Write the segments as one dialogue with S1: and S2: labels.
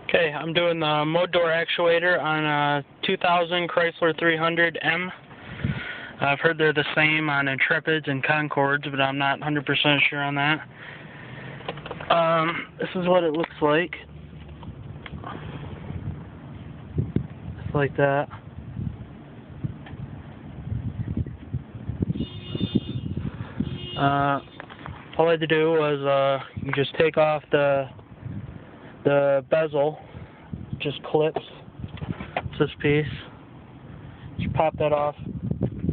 S1: Okay, I'm doing the mode door actuator on a 2000 Chrysler 300m. I've heard they're the same on Intrepids and Concords, but I'm not 100% sure on that. This is what it looks like. Just like that. All I had to do was you just take off the bezel, just clips. It's this piece. Just pop that off,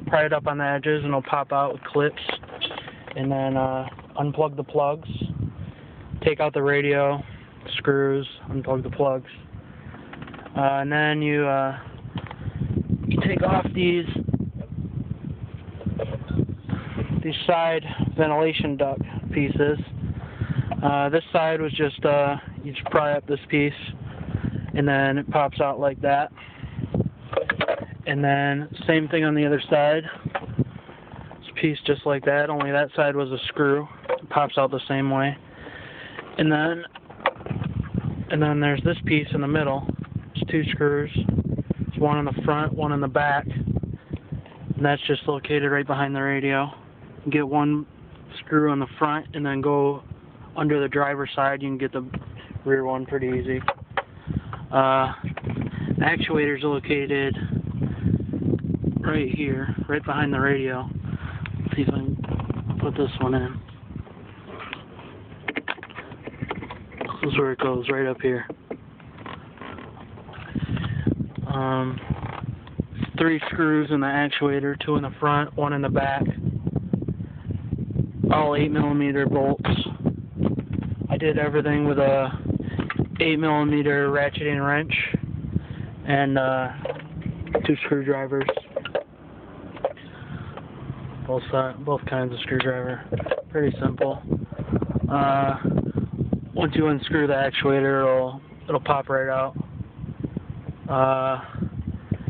S1: pry it up on the edges, and it'll pop out with clips. And then unplug the plugs, take out the radio, screws, unplug the plugs. And then you take off these side ventilation duct pieces. This side was just, you just pry up this piece, and then it pops out like that. And then same thing on the other side. This piece just like that, only that side was a screw. It pops out the same way. And then there's this piece in the middle. It's two screws. There's one in the front, one in the back. And that's just located right behind the radio. You get one screw on the front and then go under the driver's side. You can get the rear one pretty easy. The actuator's located right here, right behind the radio. Let's see if I can put this one in. This is where it goes, right up here. Three screws in the actuator, two in the front, one in the back. All 8mm bolts. I did everything with a 8mm ratcheting wrench and two screwdrivers. Both kinds of screwdriver. Pretty simple. Once you unscrew the actuator, it'll pop right out.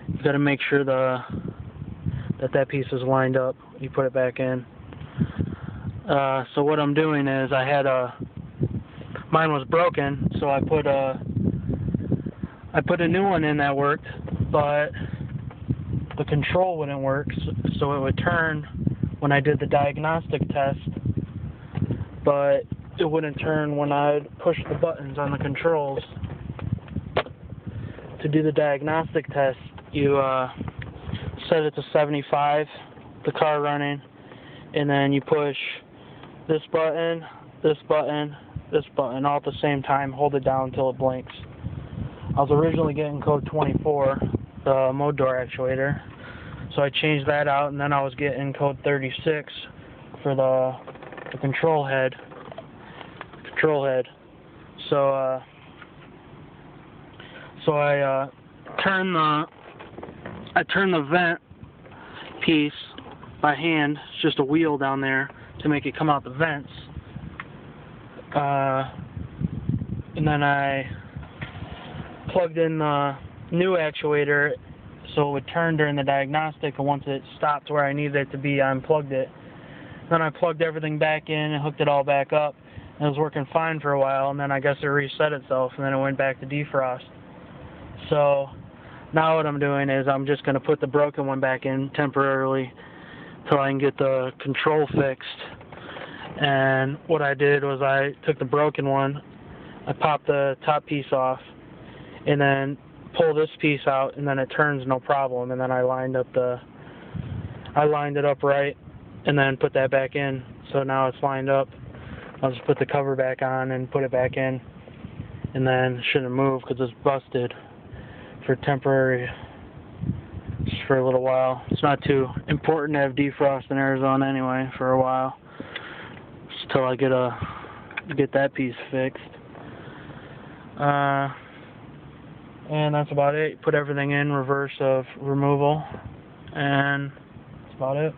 S1: You got to make sure that piece is lined up. You put it back in. So what I'm doing is mine was broken, so I put a new one in that worked, but the control wouldn't work, so it would turn when I did the diagnostic test, but it wouldn't turn when I'd push the buttons on the controls. To do the diagnostic test, you set it to 75, the car running, and then you push this button, this button, this button, all at the same time. Hold it down until it blinks. I was originally getting code 24, the mode door actuator, so I changed that out, and then I was getting code 36 for the control head. So I turn the vent piece by hand. It's just a wheel down there to make it come out the vents. And then I plugged in the new actuator so it would turn during the diagnostic, and once it stopped where I needed it to be, I unplugged it. Then I plugged everything back in and hooked it all back up. And it was working fine for a while, and then I guess it reset itself, and then it went back to defrost. So now what I'm doing is I'm just going to put the broken one back in temporarily till I can get the control fixed. And what I did was I took the broken one, I popped the top piece off, and then pull this piece out, and then it turns no problem. And then I lined it up right, and then put that back in. So now it's lined up. I'll just put the cover back on and put it back in, and then it shouldn't move because it's busted for temporary, just for a little while. It's not too important to have defrost in Arizona anyway for a while, just till I get that piece fixed. And that's about it. Put everything in reverse of removal, and that's about it.